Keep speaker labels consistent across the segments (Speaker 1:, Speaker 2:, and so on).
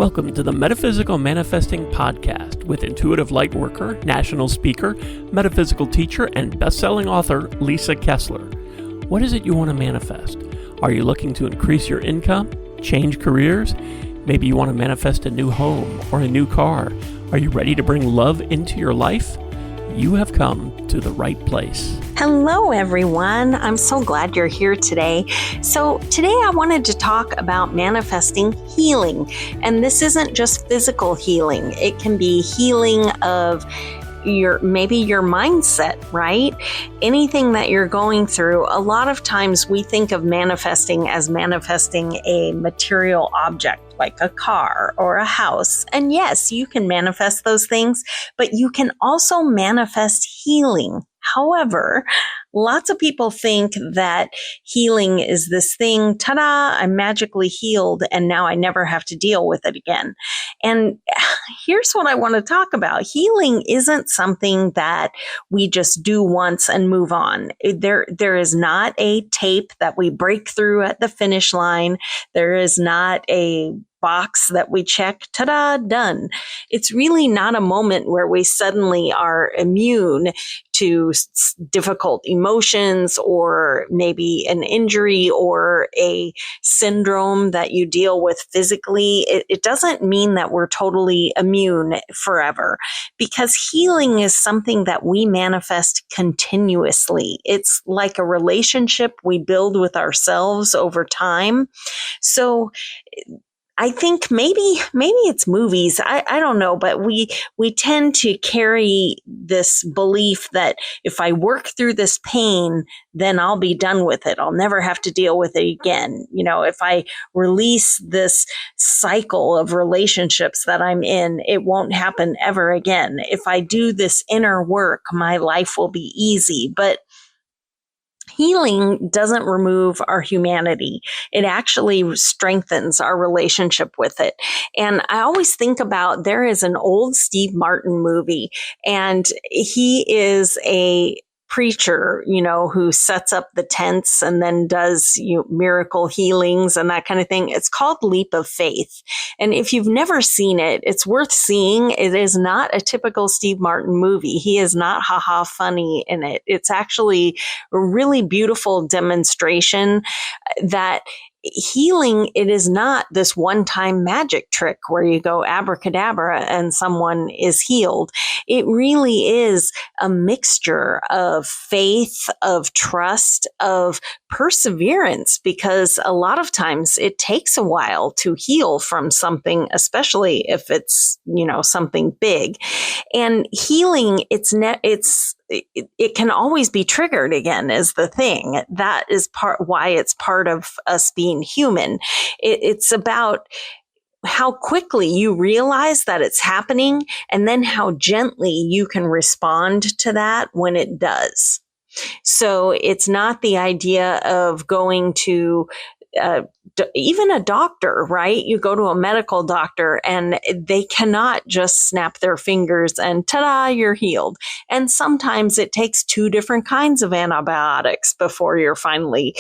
Speaker 1: Welcome to the Metaphysical Manifesting Podcast with intuitive lightworker, national speaker, metaphysical teacher, and best-selling author Lisa Kessler. What is it you want to manifest? Are you looking to increase your income, change careers? Maybe you want to manifest a new home or a new car. Are you ready to bring love into your life? You have come to the right place.
Speaker 2: Hello, everyone. I'm so glad you're here today. So today I wanted to talk about manifesting healing. And this isn't just physical healing. It can be healing of your mindset, right? Anything that you're going through. A lot of times we think of manifesting as manifesting a material object like a car or a house. And yes, you can manifest those things, but you can also manifest healing. However, lots of people think that healing is this thing, ta-da, I'm magically healed and now I never have to deal with it again. And here's what I want to talk about. Healing isn't something that we just do once and move on. There is not a tape that we break through at the finish line. There is not a box that we check, ta-da, done. It's really not a moment where we suddenly are immune to difficult emotions or maybe an injury or a syndrome that you deal with physically. It doesn't mean that we're totally immune forever, because healing is something that we manifest continuously. It's like a relationship we build with ourselves over time. So I think maybe it's movies. I don't know, but we tend to carry this belief that if I work through this pain, then I'll be done with it. I'll never have to deal with it again. You know, if I release this cycle of relationships that I'm in, it won't happen ever again. If I do this inner work, my life will be easy. But healing doesn't remove our humanity. It actually strengthens our relationship with it. And I always think about, there is an old Steve Martin movie, and he is a preacher, who sets up the tents and then does miracle healings and that kind of thing. It's called Leap of Faith. And if you've never seen it, it's worth seeing. It is not a typical Steve Martin movie. He is not haha funny in it. It's actually a really beautiful demonstration that healing, it is not this one-time magic trick where you go abracadabra and someone is healed. It really is a mixture of faith, of trust, of perseverance, because a lot of times it takes a while to heal from something, especially if it's, something big. And healing, it can always be triggered again, is the thing. That is why it's part of us being human. It's about how quickly you realize that it's happening, and then how gently you can respond to that when it does. So it's not the idea of going to even a doctor, right? You go to a medical doctor and they cannot just snap their fingers and ta-da, you're healed. And sometimes it takes 2 different kinds of antibiotics before you're finally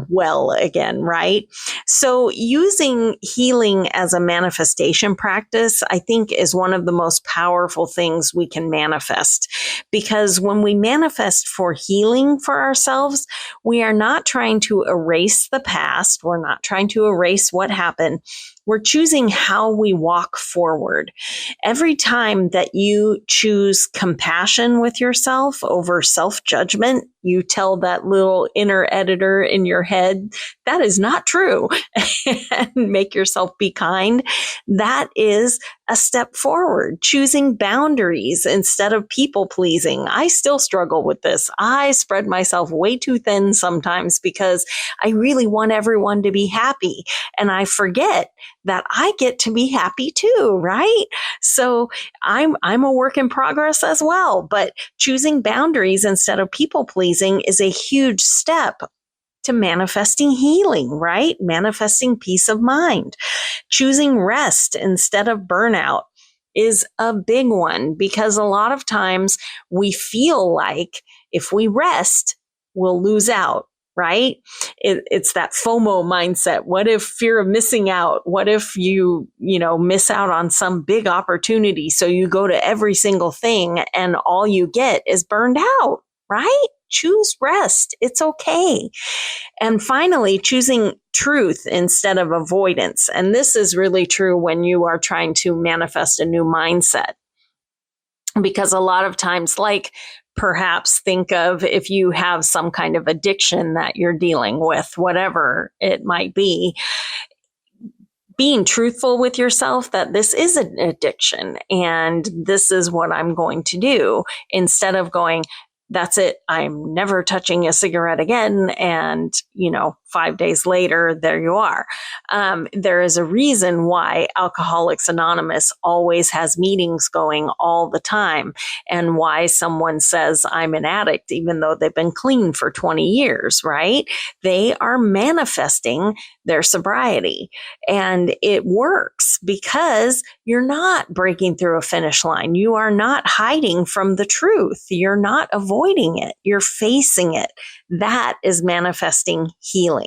Speaker 2: well again, right? So using healing as a manifestation practice, I think, is one of the most powerful things we can manifest. Because when we manifest for healing for ourselves, we are not trying to erase the past. We're not trying to erase what happened. We're choosing how we walk forward. Every time that you choose compassion with yourself over self-judgment, you tell that little inner editor in your head, that is not true, and make yourself be kind. That is a step forward. Choosing boundaries instead of people pleasing. I still struggle with this. I spread myself way too thin sometimes because I really want everyone to be happy. And I forget that I get to be happy too, right? So I'm a work in progress as well. But choosing boundaries instead of people pleasing is a huge step to manifesting healing, right? Manifesting peace of mind. Choosing rest instead of burnout is a big one, because a lot of times we feel like if we rest, we'll lose out, right? It's that FOMO mindset. What if fear of missing out? What if you miss out on some big opportunity? So you go to every single thing and all you get is burned out, right? Choose rest. It's okay. And finally, choosing truth instead of avoidance. And this is really true when you are trying to manifest a new mindset. Because a lot of times, like perhaps think of if you have some kind of addiction that you're dealing with, whatever it might be, being truthful with yourself that this is an addiction and this is what I'm going to do, instead of going, that's it, I'm never touching a cigarette again. And, 5 days later, there you are. There is a reason why Alcoholics Anonymous always has meetings going all the time, and why someone says I'm an addict, even though they've been clean for 20 years, right? They are manifesting their sobriety, and it works because you're not breaking through a finish line. You are not hiding from the truth. You're not avoiding it. You're facing it. That is manifesting healing.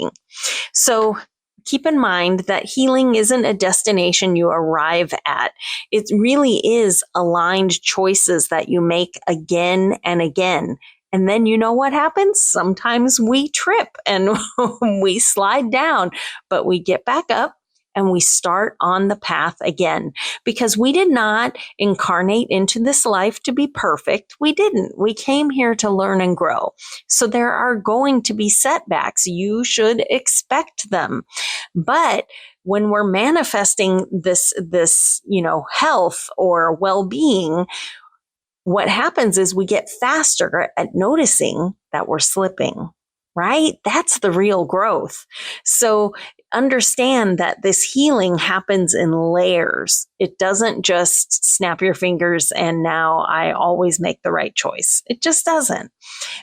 Speaker 2: So keep in mind that healing isn't a destination you arrive at. It really is aligned choices that you make again and again. And then you know what happens? Sometimes we trip and we slide down, but we get back up and we start on the path again, because we did not incarnate into this life to be perfect. We didn't. We came here to learn and grow. So there are going to be setbacks. You should expect them. But when we're manifesting this, health or well-being, what happens is we get faster at noticing that we're slipping, right? That's the real growth. So understand that this healing happens in layers. It doesn't just snap your fingers and now I always make the right choice. It just doesn't.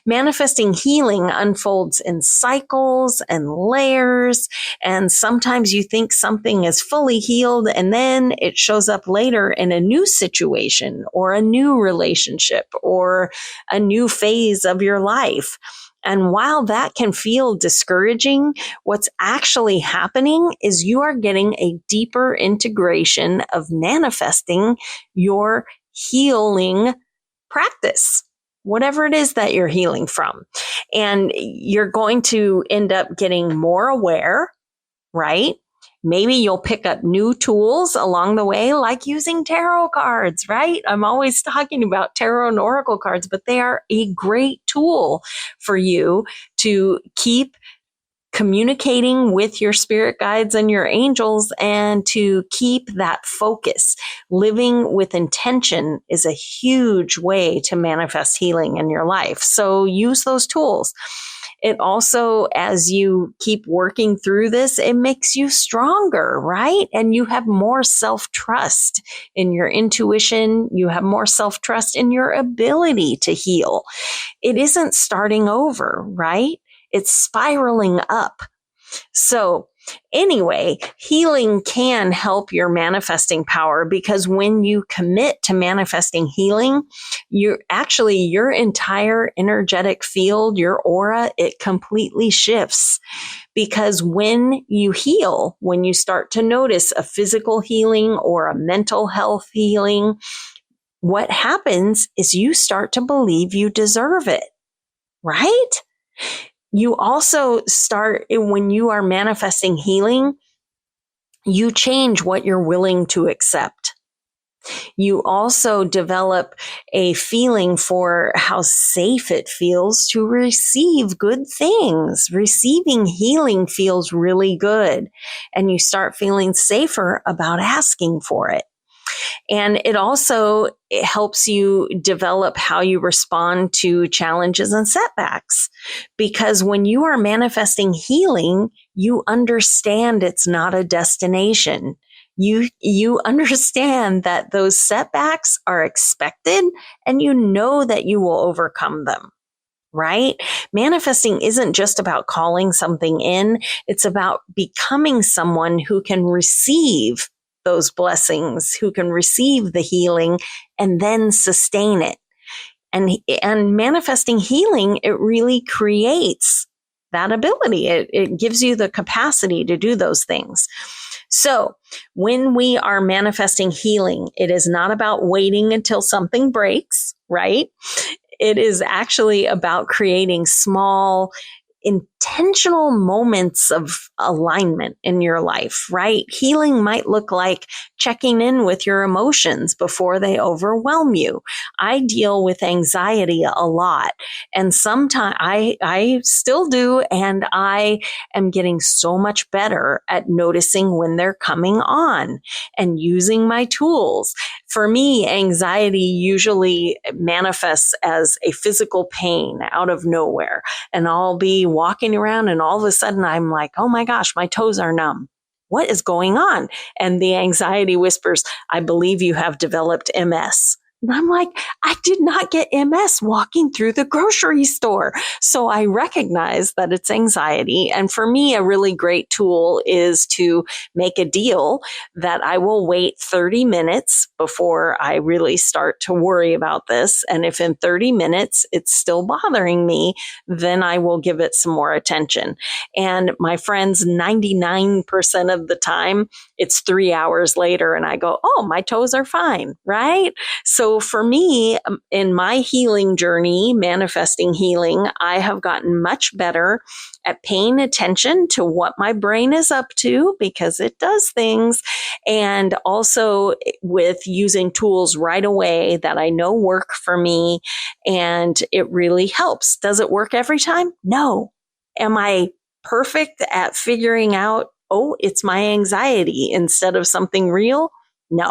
Speaker 2: Manifesting healing unfolds in cycles and layers. And sometimes you think something is fully healed and then it shows up later in a new situation or a new relationship or a new phase of your life. And while that can feel discouraging, what's actually happening is you are getting a deeper integration of manifesting your healing practice, whatever it is that you're healing from. And you're going to end up getting more aware, right? Maybe you'll pick up new tools along the way, like using tarot cards, right? I'm always talking about tarot and oracle cards, but they are a great tool for you to keep communicating with your spirit guides and your angels and to keep that focus. Living with intention is a huge way to manifest healing in your life. So use those tools. It also, as you keep working through this, it makes you stronger, right? And you have more self-trust in your intuition. You have more self-trust in your ability to heal. It isn't starting over, right? It's spiraling up. So anyway, healing can help your manifesting power, because when you commit to manifesting healing, your entire energetic field, your aura, it completely shifts. Because when you heal, when you start to notice a physical healing or a mental health healing, what happens is you start to believe you deserve it, right? You also start, when you are manifesting healing, you change what you're willing to accept. You also develop a feeling for how safe it feels to receive good things. Receiving healing feels really good, and you start feeling safer about asking for it. And it helps you develop how you respond to challenges and setbacks. Because when you are manifesting healing, you understand it's not a destination. You understand that those setbacks are expected, and you know that you will overcome them. Right? Manifesting isn't just about calling something in. It's about becoming someone who can receive those blessings, who can receive the healing and then sustain it. And manifesting healing, it really creates that ability. It gives you the capacity to do those things. So when we are manifesting healing, it is not about waiting until something breaks, right? It is actually about creating small, intentional moments of alignment in your life, right? Healing might look like checking in with your emotions before they overwhelm you. I deal with anxiety a lot, and sometimes I still do, and I am getting so much better at noticing when they're coming on and using my tools. For me, anxiety usually manifests as a physical pain out of nowhere, and I'll be walking around and all of a sudden I'm like, oh my gosh, my toes are numb. What is going on? And the anxiety whispers, I believe you have developed MS. And I'm like, I did not get MS walking through the grocery store. So I recognize that it's anxiety. And for me, a really great tool is to make a deal that I will wait 30 minutes before I really start to worry about this. And if in 30 minutes it's still bothering me, then I will give it some more attention. And my friends, 99% of the time, it's 3 hours later and I go, oh, my toes are fine, right? So for me, in my healing journey, manifesting healing, I have gotten much better at paying attention to what my brain is up to, because it does things, and also with using tools right away that I know work for me, and it really helps. Does it work every time? No. Am I perfect at figuring out, oh, it's my anxiety instead of something real? No.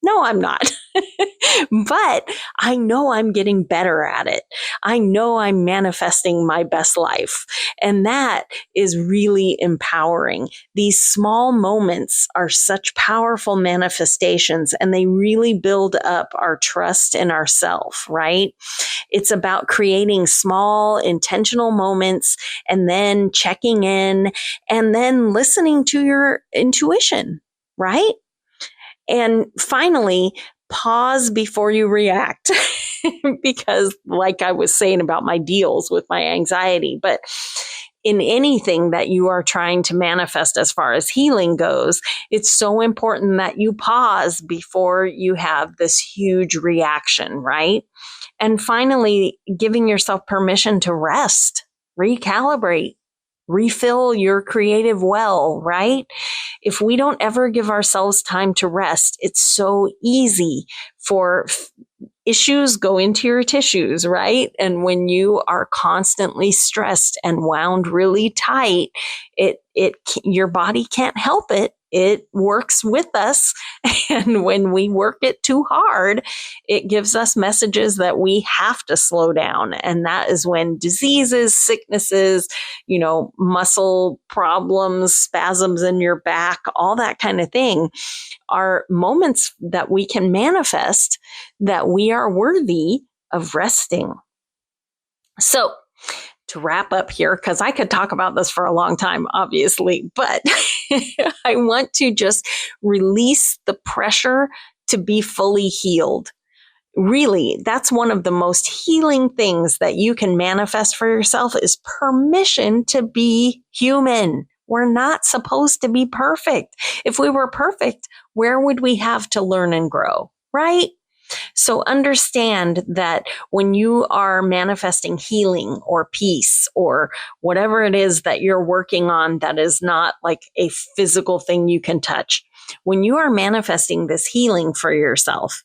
Speaker 2: No, I'm not. But I know I'm getting better at it. I know I'm manifesting my best life. And that is really empowering. These small moments are such powerful manifestations, and they really build up our trust in ourselves, right? It's about creating small, intentional moments and then checking in and then listening to your intuition, right? And finally, pause before you react. Because like I was saying about my deals with my anxiety, but in anything that you are trying to manifest as far as healing goes, it's so important that you pause before you have this huge reaction, right? And finally, giving yourself permission to rest, recalibrate, refill your creative well, right? If we don't ever give ourselves time to rest, it's so easy for issues go into your tissues, right? And when you are constantly stressed and wound really tight, your body can't help it. It works with us. And when we work it too hard, it gives us messages that we have to slow down. And that is when diseases, sicknesses, muscle problems, spasms in your back, all that kind of thing are moments that we can manifest that we are worthy of resting. So, to wrap up here, because I could talk about this for a long time, obviously, but I want to just release the pressure to be fully healed. Really, that's one of the most healing things that you can manifest for yourself is permission to be human. We're not supposed to be perfect. If we were perfect, where would we have to learn and grow, right? So understand that when you are manifesting healing or peace or whatever it is that you're working on that is not like a physical thing you can touch, when you are manifesting this healing for yourself,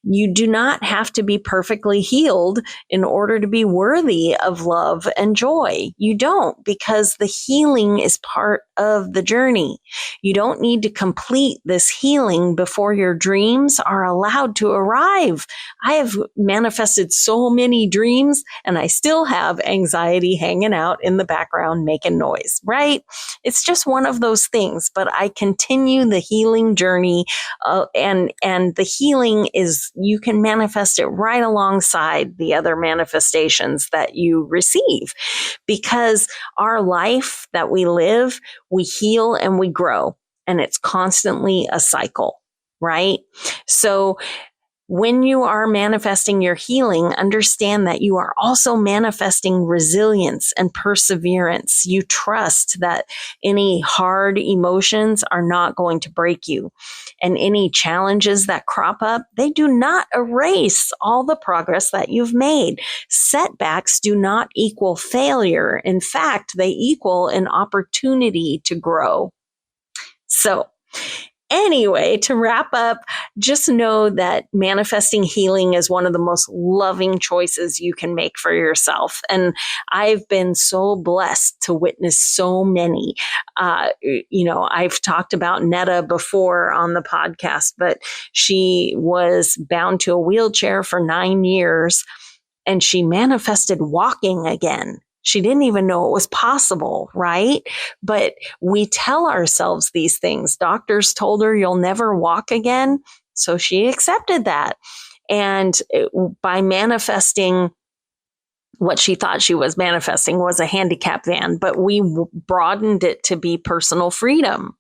Speaker 2: you do not have to be perfectly healed in order to be worthy of love and joy. You don't, because the healing is part of the journey. You don't need to complete this healing before your dreams are allowed to arrive. I have manifested so many dreams and I still have anxiety hanging out in the background making noise, right? It's just one of those things, but I continue the healing journey and the healing is you can manifest it right alongside the other manifestations that you receive, because our life that we live, we heal and we grow, and it's constantly a cycle, right? So When you are manifesting your healing, understand that you are also manifesting resilience and perseverance. You trust that any hard emotions are not going to break you. And any challenges that crop up, they do not erase all the progress that you've made. Setbacks do not equal failure. In fact, they equal an opportunity to grow. So, anyway, to wrap up, just know that manifesting healing is one of the most loving choices you can make for yourself. And I've been so blessed to witness so many. I've talked about Netta before on the podcast, but she was bound to a wheelchair for 9 years and she manifested walking again. She didn't even know it was possible, right? But we tell ourselves these things. Doctors told her you'll never walk again. So she accepted that. And by manifesting what she thought she was manifesting was a handicap van, but we broadened it to be personal freedom.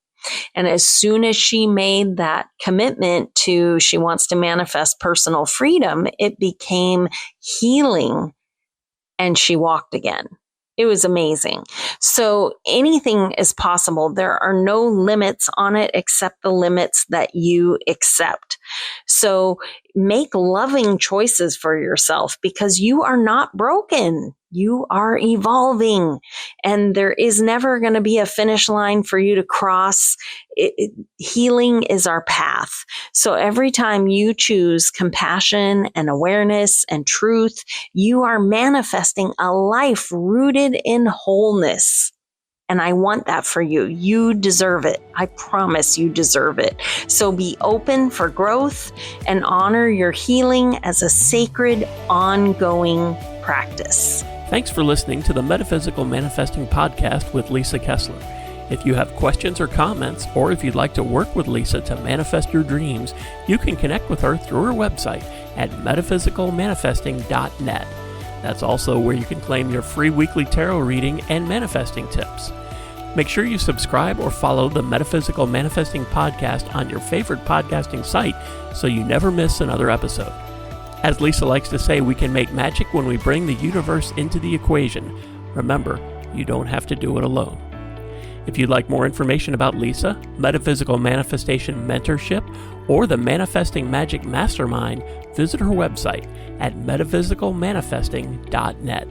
Speaker 2: And as soon as she made that commitment to she wants to manifest personal freedom, it became healing. And she walked again. It was amazing. So anything is possible. There are no limits on it except the limits that you accept. So make loving choices for yourself because you are not broken. You are evolving and there is never going to be a finish line for you to cross. Healing is our path. So every time you choose compassion and awareness and truth, you are manifesting a life rooted in wholeness. And I want that for you. You deserve it. I promise you deserve it. So be open for growth and honor your healing as a sacred, ongoing practice.
Speaker 1: Thanks for listening to the Metaphysical Manifesting Podcast with Lisa Kessler. If you have questions or comments, or if you'd like to work with Lisa to manifest your dreams, you can connect with her through her website at metaphysicalmanifesting.net. That's also where you can claim your free weekly tarot reading and manifesting tips. Make sure you subscribe or follow the Metaphysical Manifesting Podcast on your favorite podcasting site so you never miss another episode. As Lisa likes to say, we can make magic when we bring the universe into the equation. Remember, you don't have to do it alone. If you'd like more information about Lisa, Metaphysical Manifestation Mentorship, or the Manifesting Magic Mastermind, visit her website at metaphysicalmanifesting.net.